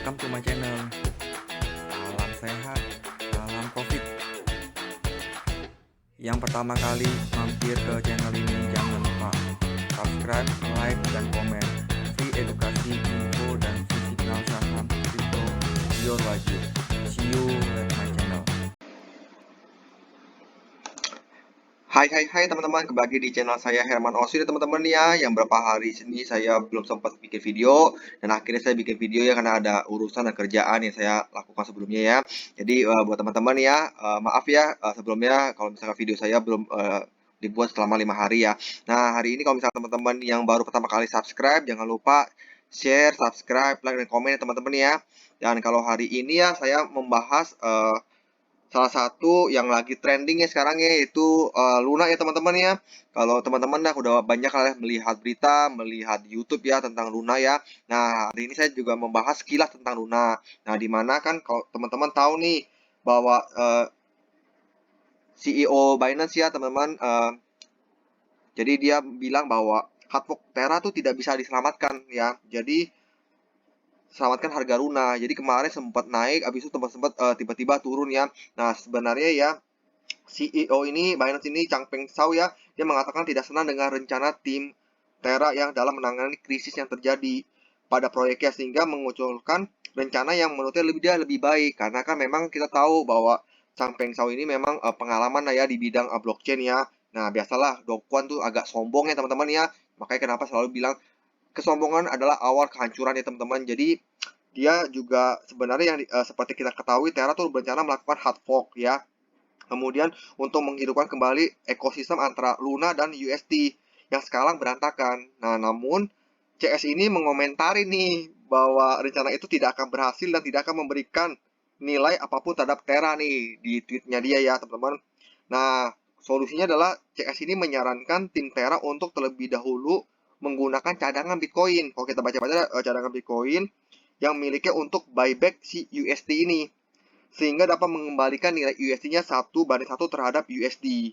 Welcome to my channel. Salam sehat, salam covid. Yang pertama kali mampir ke channel ini jangan lupa subscribe, like, dan komen. Free edukasi, info, dan fisikal saham kripto your wajib. See you at my channel. Hai teman-teman, kembali lagi di channel saya Herman Osir teman-teman ya. Yang berapa hari ini saya belum sempat bikin video dan akhirnya saya bikin video ya karena ada urusan dan kerjaan yang saya lakukan sebelumnya ya. Jadi buat teman-teman ya, maaf ya sebelumnya kalau misalkan video saya belum dibuat selama 5 hari ya. Nah, hari ini kalau misalkan teman-teman yang baru pertama kali subscribe, jangan lupa share, subscribe, like, dan komen ya teman-teman ya. Dan kalau hari ini ya saya membahas salah satu yang lagi trending ya sekarang ya, yaitu Luna ya teman-teman ya. Kalau teman-teman udah banyak lah ya melihat berita, melihat di YouTube ya tentang Luna ya. Nah, hari ini saya juga membahas sekilas tentang Luna. Nah, di mana kan kalau teman-teman tahu nih bahwa CEO Binance ya teman-teman, jadi dia bilang bahwa hard fork Terra tuh tidak bisa diselamatkan ya. Jadi selamatkan harga Luna. Jadi kemarin sempat naik, habis itu sempat tiba-tiba turun ya. Nah, sebenarnya ya CEO ini, Binance ini, Changpeng Zhao ya, dia mengatakan tidak senang dengan rencana tim Terra yang dalam menangani krisis yang terjadi pada proyeknya, sehingga mengusulkan rencana yang menurutnya lebih baik. Karena kan memang kita tahu bahwa Changpeng Zhao ini memang pengalaman lah ya di bidang blockchain ya. Nah, biasalah Do Kwon tuh agak sombong ya teman-teman ya. Makanya kenapa selalu bilang kesombongan adalah awal kehancuran ya teman-teman. Jadi dia juga sebenarnya yang seperti kita ketahui Terra tuh berencana melakukan hard fork ya. Kemudian untuk menghidupkan kembali ekosistem antara Luna dan UST yang sekarang berantakan. Nah, namun CS ini mengomentari nih bahwa rencana itu tidak akan berhasil dan tidak akan memberikan nilai apapun terhadap Terra nih di tweetnya dia ya teman-teman. Nah, solusinya adalah CS ini menyarankan tim Terra untuk terlebih dahulu menggunakan cadangan Bitcoin. Kalau kita baca-baca cadangan Bitcoin yang miliknya untuk buyback si UST ini sehingga dapat mengembalikan nilai USD-nya 1:1 terhadap USD.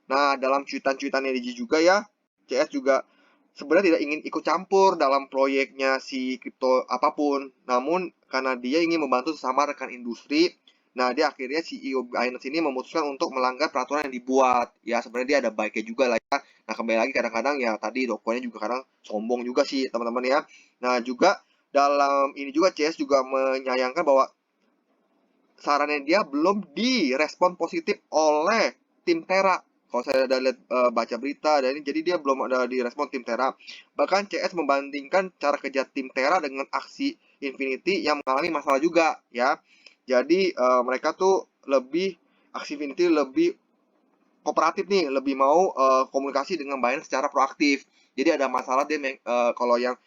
Nah, dalam cuitan-cuitannya dia juga ya, CS juga sebenarnya tidak ingin ikut campur dalam proyeknya si kripto apapun. Namun, karena dia ingin membantu sesama rekan industri, nah dia akhirnya CEO Binance ini memutuskan untuk melanggar peraturan yang dibuat. Ya, sebenarnya dia ada baiknya juga lah ya. Nah, kembali lagi kadang-kadang ya tadi dokumennya juga kadang sombong juga sih teman-teman ya. Nah, juga dalam ini juga CS juga menyayangkan bahwa sarannya dia belum direspon positif oleh tim Terra. Kalau saya ada lihat baca berita dan ini, jadi dia belum ada direspon tim Terra. Bahkan CS membandingkan cara kerja tim Terra dengan aksi Infinity yang mengalami masalah juga ya. Jadi mereka tuh aksi Infinity lebih kooperatif nih, lebih mau komunikasi dengan Binance secara proaktif. Jadi ada masalah dia kalau yang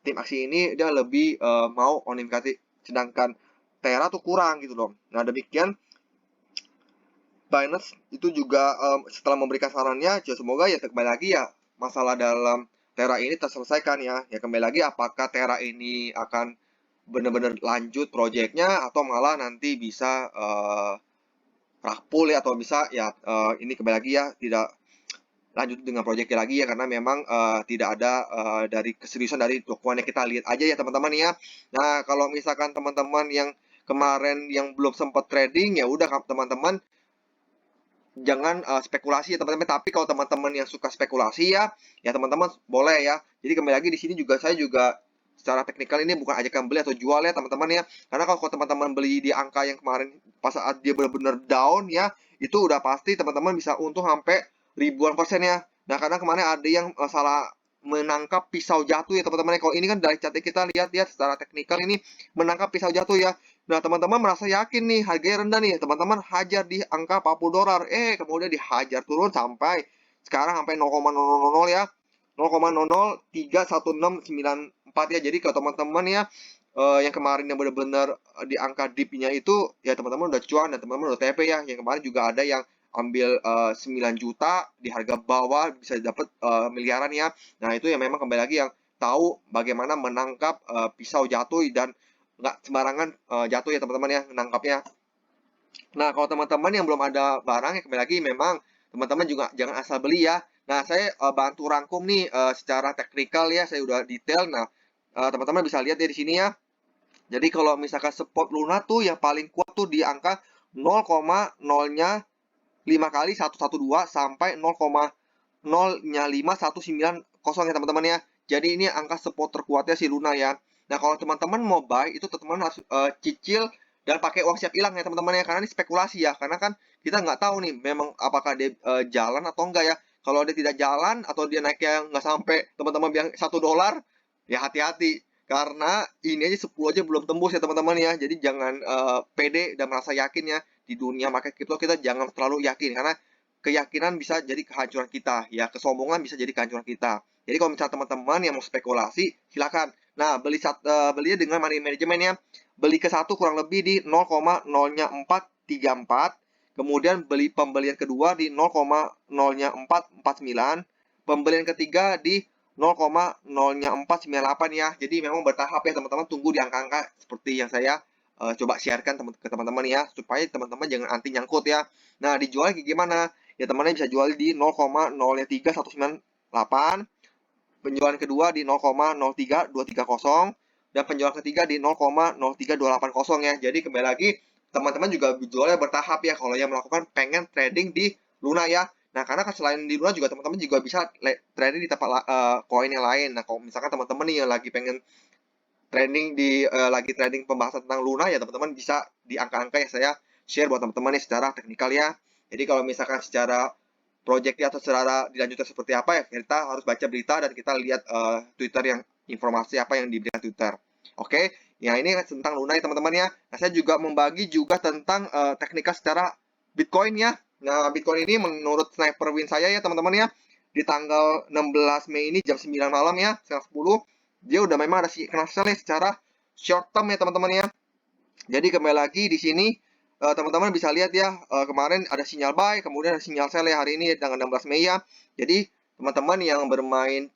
tim aksi ini dia lebih mau komunikasi, sedangkan Terra tuh kurang gitu loh. Nah, demikian Binance itu juga setelah memberikan sarannya, ya semoga ya kembali lagi ya masalah dalam Terra ini terselesaikan ya. Ya kembali lagi apakah Terra ini akan benar-benar lanjut proyeknya atau malah nanti bisa rampul ya atau bisa ya ini kembali lagi ya tidak lanjut dengan proyeknya lagi ya karena memang tidak ada dari keseriusan dari dokumen yang kita lihat aja ya teman-teman ya. Nah, kalau misalkan teman-teman yang kemarin yang belum sempat trading ya udah teman-teman jangan spekulasi ya teman-teman. Tapi kalau teman-teman yang suka spekulasi ya teman-teman boleh ya. Jadi kembali lagi di sini juga saya juga secara teknikal ini bukan ajakan beli atau jual ya teman-teman ya. Karena kalau teman-teman beli di angka yang kemarin pas saat dia benar-benar down ya, itu udah pasti teman-teman bisa untung sampai ribuan persen ya. Nah, karena kemarin ada yang salah menangkap pisau jatuh ya teman-teman. Kalau ini kan dari chat kita lihat-lihat secara teknikal ini menangkap pisau jatuh ya. Nah, teman-teman merasa yakin nih harganya rendah nih, teman-teman hajar di angka 40 dolar. Kemudian dihajar turun sampai sekarang sampai 0,000 ya. 0,00316994 ya. Jadi kalau teman-teman ya yang kemarin yang benar-benar di angka dip-nya itu ya teman-teman udah cuan dan teman-teman udah TP ya. Yang kemarin juga ada yang ambil 9 juta di harga bawah bisa dapat miliaran ya. Nah, itu yang memang kembali lagi yang tahu bagaimana menangkap pisau jatuh dan nggak sembarangan jatuh ya teman-teman ya nangkapnya. Nah, kalau teman-teman yang belum ada barang ya kembali lagi memang teman-teman juga jangan asal beli ya. Nah, saya bantu rangkum nih secara teknikal ya, saya udah detail. Nah, teman-teman bisa lihat ya di sini ya. Jadi kalau misalkan support Luna tuh yang paling kuat tuh di angka 0,0-nya 5 kali 112 sampai 0,0-nya 5190 ya teman-teman ya. Jadi ini angka support terkuatnya si Luna ya. Nah, kalau teman-teman mau buy itu teman-teman harus cicil dan pakai uang siap hilang ya teman-teman ya, karena ini spekulasi ya. Karena kan kita nggak tahu nih memang apakah dia jalan atau enggak ya. Kalau dia tidak jalan atau dia naiknya nggak sampai teman-teman bilang $1, ya hati-hati. Karena ini aja 10 aja belum tembus ya teman-teman ya. Jadi jangan pede dan merasa yakin ya. Di dunia market crypto kita jangan terlalu yakin, karena keyakinan bisa jadi kehancuran kita ya, kesombongan bisa jadi kehancuran kita. Jadi kalau misalnya teman-teman yang mau spekulasi silakan. Nah, belinya dengan money management ya. Beli ke satu kurang lebih di 0,0-nya 434, kemudian pembelian kedua di 0,0-nya 449, pembelian ketiga di 0,0-nya 498 ya. Jadi memang bertahap ya teman-teman, tunggu di angka-angka seperti yang saya coba sharekan ke teman-teman ya, supaya teman-teman jangan anti nyangkut ya. Nah, dijual kayak gimana? Ya teman-teman bisa jual di 0,03-198, penjualan kedua di 0,03230, dan penjualan ketiga di 0,03280 ya. Jadi kembali lagi teman-teman juga jualnya bertahap ya kalau yang melakukan pengen trading di Luna ya. Nah, karena kan selain di Luna juga teman-teman juga bisa trading di tempat koin yang lain. Nah, kalau misalkan teman-teman nih yang lagi pengen lagi trading pembahasan tentang Luna ya teman-teman bisa di angka-angka yang saya share buat teman-teman nih secara teknikal ya. Jadi kalau misalkan secara projectnya atau secara dilanjutkan seperti apa ya, kita harus baca berita dan kita lihat Twitter yang informasi apa yang diberikan Twitter. Oke, ya ini tentang Luna ya teman-teman ya. Nah, saya juga membagi juga tentang teknikal secara Bitcoin ya. Nah, Bitcoin ini menurut Sniper Win saya ya teman-teman ya, di tanggal 16 Mei ini jam 9 malam ya, setengah 10, dia udah memang ada kena sell secara short term ya teman-teman ya. Jadi kembali lagi di sini teman-teman bisa lihat ya, kemarin ada sinyal buy, kemudian ada sinyal sell ya hari ini tanggal 16 Mei ya. Jadi teman-teman yang bermain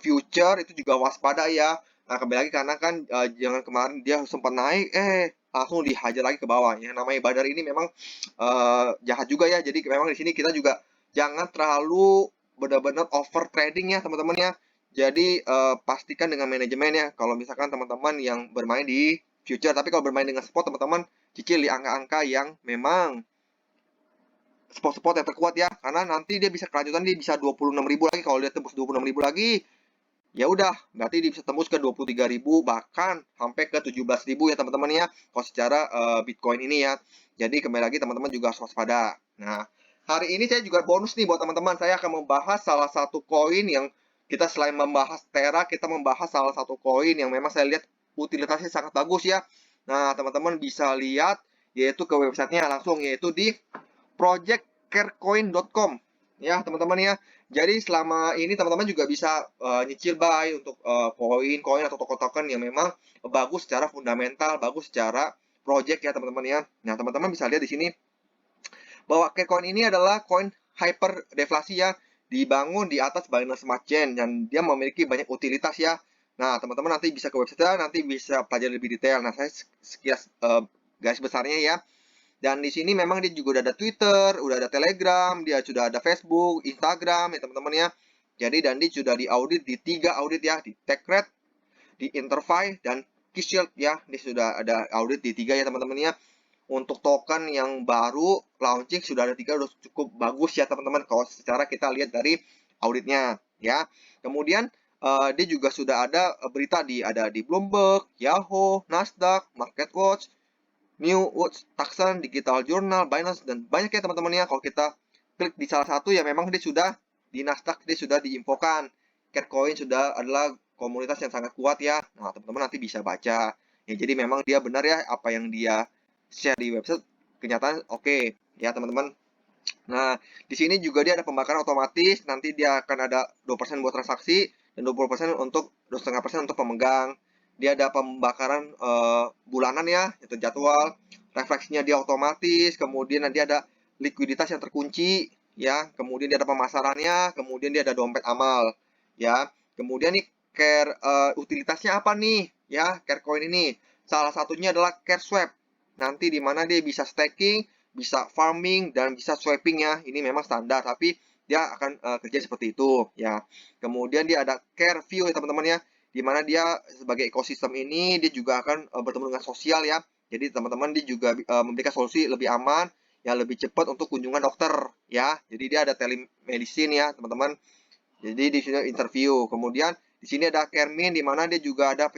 future itu juga waspada ya. Nah, kembali lagi karena kan jangan kemarin dia sempat naik, langsung dihajar lagi ke bawah. Yang namanya Badar ini memang jahat juga ya. Jadi memang di sini kita juga jangan terlalu benar-benar over trading ya teman-teman ya. Jadi pastikan dengan manajemen ya. Kalau misalkan teman-teman yang bermain di future, tapi kalau bermain dengan spot teman-teman cicil di angka-angka yang memang spot-spot yang terkuat ya. Karena nanti dia bisa kelanjutan, dia bisa 26.000 lagi. Kalau dia tembus 26.000 lagi, ya udah berarti dia bisa tembus ke 23.000 bahkan sampai ke 17.000 ya teman-teman ya. Kalau secara Bitcoin ini ya. Jadi kembali lagi teman-teman juga harus waspada. Nah, hari ini saya juga bonus nih buat teman-teman. Saya akan membahas salah satu koin yang kita selain membahas Terra, kita membahas salah satu koin yang memang saya lihat utilitasnya sangat bagus ya. Nah, teman-teman bisa lihat yaitu ke websitenya langsung, yaitu di projectcarecoin.com ya teman-teman ya. Jadi selama ini teman-teman juga bisa nyicil buy untuk koin-koin atau token-token yang memang bagus secara fundamental, bagus secara project ya teman-teman ya. Nah, teman-teman bisa lihat di sini bahwa Carecoin ini adalah koin hyper deflasi ya, dibangun di atas Binance Smart Chain dan dia memiliki banyak utilitas ya. Nah, teman-teman nanti bisa ke website, nanti bisa pelajari lebih detail. Nah, saya sekilas garis besarnya ya. Dan di sini memang dia juga udah ada Twitter, udah ada Telegram, dia sudah ada Facebook, Instagram ya teman-teman ya. Jadi dan dia sudah diaudit di 3 audit ya, di TechRed, di Interfi, dan Kishield ya. Dia sudah ada audit di 3 ya teman-teman ya. Untuk token yang baru launching sudah ada 3, udah cukup bagus ya teman-teman kalau secara kita lihat dari auditnya ya. Kemudian dia juga sudah ada berita ada di Bloomberg, Yahoo, Nasdaq, MarketWatch, New Woods, Tucson, Digital Journal, Binance, dan banyak ya teman-teman ya. Kalau kita klik di salah satu ya memang dia sudah di Nasdaq, dia sudah diinfokan. Carecoin sudah adalah komunitas yang sangat kuat ya. Nah, teman-teman nanti bisa baca. Ya, jadi memang dia benar ya apa yang dia share di website, kenyataan oke ya teman-teman. Nah, di sini juga dia ada pembakaran otomatis, nanti dia akan ada 2% buat transaksi dan 20% untuk 2,5% untuk pemegang. Dia ada pembakaran bulanan ya, itu jadwal, refleksinya dia otomatis, kemudian nanti ada likuiditas yang terkunci ya, kemudian dia ada pemasarannya, kemudian dia ada dompet amal ya. Kemudian nih utilitasnya apa nih ya, Carecoin ini? Salah satunya adalah CareSwap. Nanti di mana dia bisa staking, bisa farming, dan bisa swapping ya. Ini memang standar, tapi dia akan kerja seperti itu ya. Kemudian dia ada CareView ya teman-teman ya. di mana dia sebagai ekosistem ini dia juga akan bertemu dengan sosial ya. Jadi teman-teman dia juga memberikan solusi lebih aman, yang lebih cepat untuk kunjungan dokter ya. Jadi dia ada telemedicine ya teman-teman. Jadi di sini interview. Kemudian di sini ada Kermin di mana dia juga ada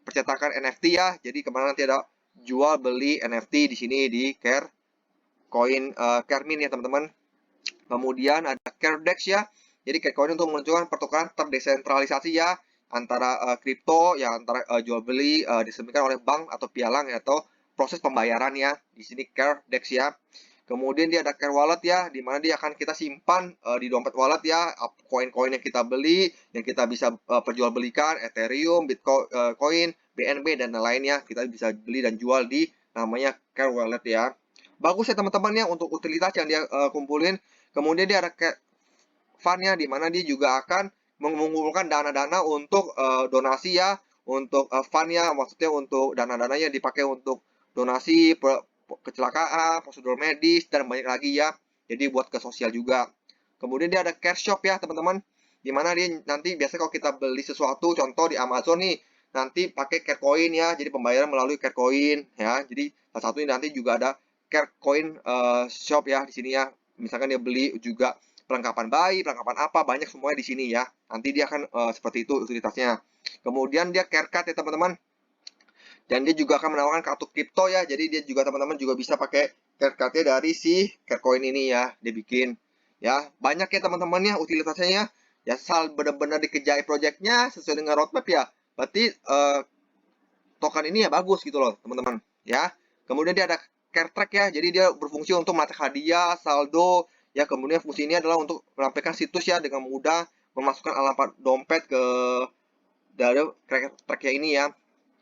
percetakan NFT ya. Jadi kemana nanti ada jual beli NFT di sini di Carecoin Kermin ya teman-teman. Kemudian ada CareDex ya. Jadi Carecoin untuk menunjukkan pertukaran terdesentralisasi ya antara kripto ya antara jual beli disebutkan oleh bank atau pialang ya, atau proses pembayaran ya. Di sini CareDex ya. Kemudian dia ada Care Wallet ya, di mana dia akan kita simpan di dompet wallet ya, koin-koin yang kita beli, yang kita bisa perjualbelikan, Ethereum, Bitcoin, BNB dan lainnya, kita bisa beli dan jual di namanya Care Wallet ya. Bagus ya teman-teman ya untuk utilitas yang dia kumpulin. Kemudian dia ada Care Fund ya, di mana dia juga akan mengumpulkan dana-dana untuk donasi ya, untuk fund ya, maksudnya untuk dana-dananya dipakai untuk donasi kecelakaan, prosedur medis, dan banyak lagi ya. Jadi buat ke sosial juga. Kemudian dia ada Care Shop ya teman-teman. Dimana dia nanti biasanya kalau kita beli sesuatu, contoh di Amazon nih, nanti pakai Carecoin ya. Jadi pembayaran melalui Carecoin ya. Jadi salah satu ini nanti juga ada Carecoin Shop ya di sini ya. Misalkan dia beli juga perlengkapan bayi, perlengkapan apa, banyak semuanya di sini ya. Nanti dia akan seperti itu utilitasnya. Kemudian dia CareCard ya teman-teman. Dan dia juga akan menawarkan kartu kripto ya. Jadi dia juga teman-teman juga bisa pakai card-cardnya dari si Carecoin ini ya. Dia bikin ya. Banyak ya teman-teman ya utilitasnya ya. Ya asal benar-benar dikejar projectnya sesuai dengan roadmap ya. Berarti token ini ya bagus gitu loh teman-teman ya. Kemudian dia ada CareTrack ya. Jadi dia berfungsi untuk melacak hadiah, saldo ya. Kemudian fungsi ini adalah untuk melampirkan situs ya dengan mudah memasukkan alamat dompet ke dari CareTrack ini ya.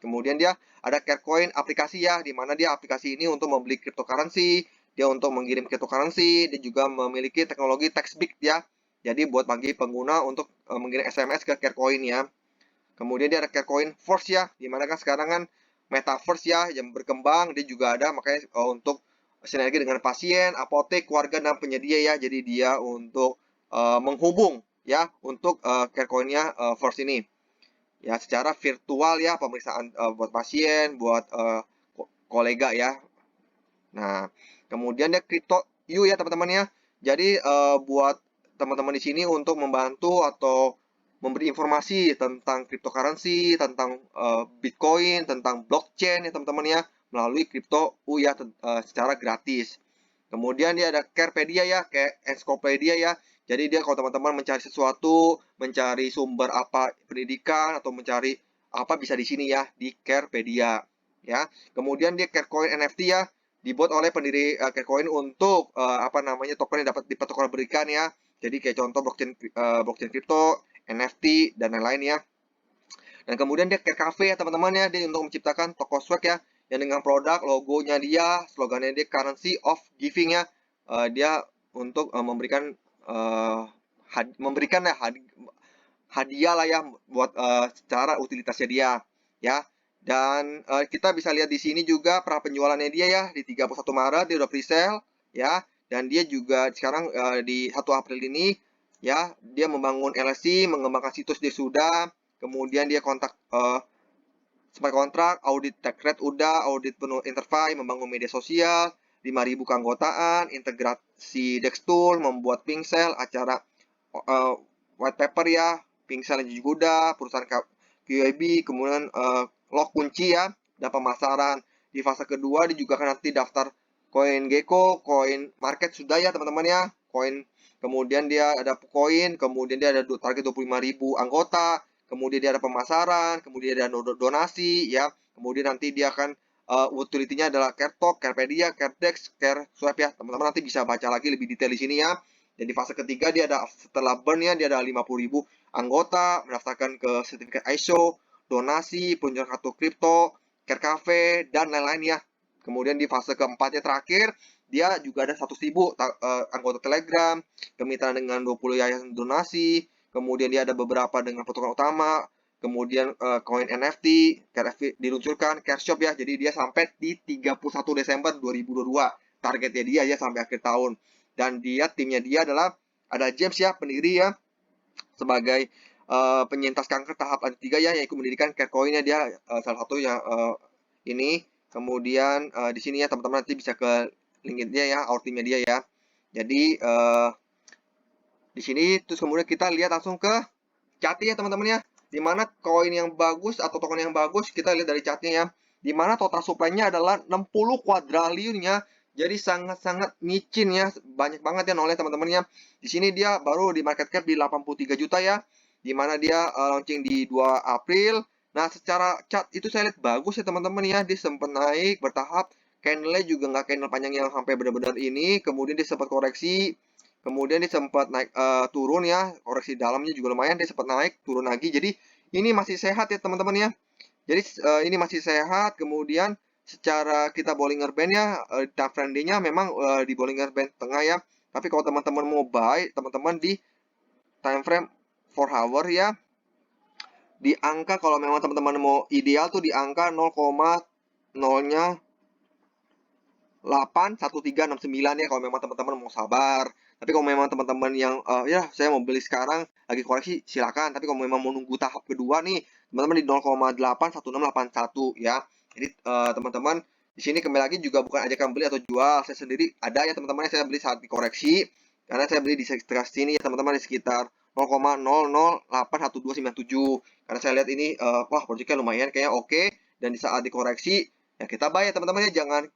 Kemudian dia ada Carecoin aplikasi ya, di mana dia aplikasi ini untuk membeli cryptocurrency, dia untuk mengirim cryptocurrency, dia juga memiliki teknologi text bit ya. Jadi buat bagi pengguna untuk mengirim SMS ke Carecoin ya. Kemudian dia ada Carecoin Force ya, di mana kan sekarang kan metaverse ya yang berkembang, dia juga ada makanya untuk sinergi dengan pasien, apotek, keluarga dan penyedia ya. Jadi dia untuk menghubung ya untuk Carecoin-nya Force ini ya secara virtual ya, pemeriksaan buat pasien, buat kolega ya. Nah, kemudian dia Crypto U ya teman-teman ya. Jadi buat teman-teman di sini untuk membantu atau memberi informasi tentang cryptocurrency, tentang Bitcoin, tentang blockchain ya teman-teman ya, melalui Crypto U ya secara gratis. Kemudian dia ada Carepedia ya, kayak ensiklopedia ya. Jadi dia kalau teman-teman mencari sesuatu, mencari sumber apa pendidikan atau mencari apa bisa di sini ya di Carepedia ya. Kemudian dia Carecoin NFT ya, dibuat oleh pendiri Carecoin untuk apa namanya token yang dapat dipertukarabelikan ya. Jadi kayak contoh blockchain crypto, NFT dan lain-lain ya. Dan kemudian dia Care Cafe ya teman-teman ya, dia untuk menciptakan toko swag ya yang dengan produk logonya dia, slogannya dia currency of giving ya. Dia untuk memberikan memberikan ya hadiah lah ya buat secara utilitasnya dia ya. Dan kita bisa lihat di sini juga pra penjualannya dia ya di 31 Maret dia udah pre-sale ya. Dan dia juga sekarang di 1 April ini ya dia membangun LLC, mengembangkan situs dia sudah, kemudian dia kontak smart kontrak, audit tech rate udah, audit penuh interface, membangun media sosial, 5.000 keanggotaan, integrasi Dextool, membuat Pingsel, acara white paper ya, Pingsel juga udah, perusahaan QIB, kemudian lock kunci ya, dan pemasaran. Di fase kedua dia juga akan nanti daftar CoinGecko, Coin Market sudah ya teman-teman ya, Coin. Kemudian dia ada Koin, kemudian dia ada target 25.000 anggota, kemudian dia ada pemasaran, kemudian dia ada donasi ya, kemudian nanti dia akan utility-nya adalah CareTalk, Carepedia, CareDex, CareSwap ya. Teman-teman nanti bisa baca lagi lebih detail di sini ya. Dan di fase ketiga dia ada setelah burn ya, dia ada 50.000 anggota, mendaftarkan ke sertifikat ISO, donasi, penjualan kartu kripto, Care Cafe dan lain-lain ya. Kemudian di fase keempatnya terakhir, dia juga ada 100.000 anggota Telegram, kemitraan dengan 20 yayasan donasi, kemudian dia ada beberapa dengan pertukaran utama, kemudian koin NFT, diluncurkan, Careshop ya, jadi dia sampai di 31 Desember 2022, targetnya dia ya sampai akhir tahun. Dan dia timnya dia adalah ada James ya, pendiri ya, sebagai penyintas kanker tahap lanjut 3 ya, yaitu mendirikan Carecoin-nya dia salah satu yang ini. Kemudian di sini ya teman-teman nanti bisa ke link dia ya, our team-nya dia ya. Jadi di sini terus kemudian kita lihat langsung ke chartnya ya teman-teman ya. Dimana koin yang bagus atau token yang bagus kita lihat dari chartnya ya. Dimana total supply-nya adalah 60 kuadriliun ya. Jadi sangat-sangat micin ya, banyak banget ya nolnya teman-teman ya. Di sini dia baru di market cap di 83 juta ya. Dimana dia launching di 2 April. Nah, secara chart itu saya lihat bagus ya teman-teman ya. Dia sempat naik bertahap. Candle-nya juga nggak candle panjang yang sampai benar-benar ini. Kemudian dia sempat koreksi. Kemudian dia sempat naik turun ya, koreksi dalamnya juga lumayan, dia sempat naik, turun lagi. Jadi ini masih sehat ya teman-teman ya. Jadi ini masih sehat. Kemudian secara kita Bollinger Band-nya, time frame day-nya memang di Bollinger Band tengah ya. Tapi kalau teman-teman mau buy, teman-teman di time frame 4 hour ya. Di angka kalau memang teman-teman mau ideal tuh di angka 0,0-nya 81369 ya kalau memang teman-teman mau sabar. Tapi kalau memang teman-teman yang ya saya mau beli sekarang lagi koreksi silakan. Tapi kalau memang mau nunggu tahap kedua nih, teman-teman di 0,81681 ya. Jadi teman-teman di sini kembali lagi juga bukan ajakan beli atau jual. Saya sendiri ada ya teman-teman, saya beli saat dikoreksi. Karena saya beli di sekitar sini ya teman-teman, di sekitar 0,008127. Karena saya lihat ini wah projectnya lumayan kayaknya oke. Dan di saat dikoreksi ya kita buy ya teman-teman ya, jangan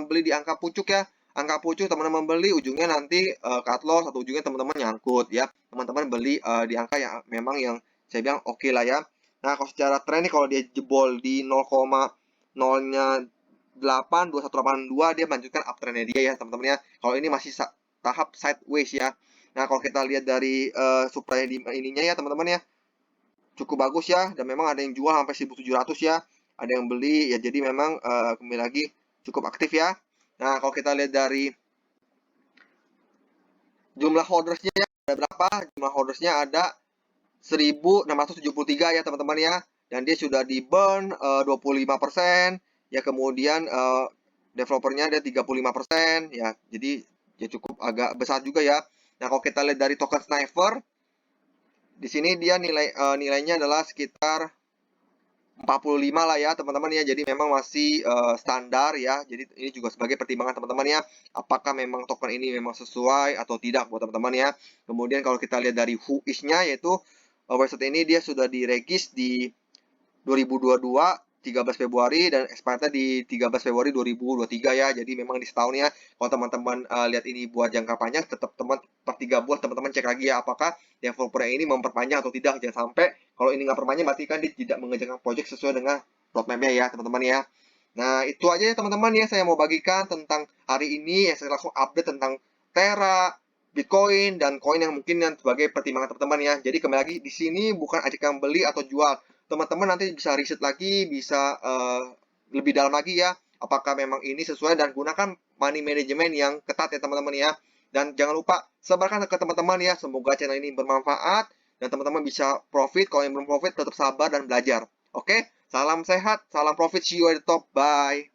beli di angka pucuk ya. Angka pucuk teman-teman beli ujungnya nanti cut loss atau ujungnya teman-teman nyangkut ya. Teman-teman beli di angka yang memang yang saya bilang oke lah ya. Nah, kalau secara tren nih kalau dia jebol di 0,0-nya 82182 dia melanjutkan uptrendnya dia ya teman-teman ya. Kalau ini masih tahap sideways ya. Nah, kalau kita lihat dari supply di ininya ya teman-teman ya, cukup bagus ya, dan memang ada yang jual sampai 1700 ya, ada yang beli ya. Jadi memang kembali lagi cukup aktif ya. Nah, kalau kita lihat dari jumlah holdersnya ya, ada berapa? Jumlah holdersnya ada 1673 ya teman-teman ya. Dan dia sudah di burn 25% ya. Kemudian developernya ada 35% ya. Jadi ya cukup agak besar juga ya. Nah, kalau kita lihat dari token Sniper, di sini dia nilainya adalah sekitar 45 lah ya teman-teman ya. Jadi memang masih standar ya. Jadi ini juga sebagai pertimbangan teman-teman ya, apakah memang token ini memang sesuai atau tidak buat teman-teman ya. Kemudian kalau kita lihat dari Whois-nya, yaitu website ini dia sudah diregis di 2022 13 Februari dan expirednya di 13 Februari 2023 ya. Jadi memang di setahun ya. Kalau teman-teman lihat ini buat jangka panjang, tetap teman per 3 bulan teman-teman cek lagi ya, apakah developer ini memperpanjang atau tidak. Jangan sampai kalau ini nggak perpanjang berarti kan dia tidak mengerjakan project sesuai dengan roadmap-nya ya teman-teman ya. Nah, itu aja ya teman-teman ya, saya mau bagikan tentang hari ini ya. Saya langsung update tentang Terra, Bitcoin, dan koin yang mungkin yang sebagai pertimbangan teman-teman ya. Jadi kembali lagi di sini bukan ajakan beli atau jual. Teman-teman nanti bisa riset lagi, bisa lebih dalam lagi ya, apakah memang ini sesuai, dan gunakan money management yang ketat ya teman-teman ya. Dan jangan lupa sebarkan ke teman-teman ya. Semoga channel ini bermanfaat dan teman-teman bisa profit. Kalau yang belum profit tetap sabar dan belajar. Oke, salam sehat, salam profit, see you at the top, bye.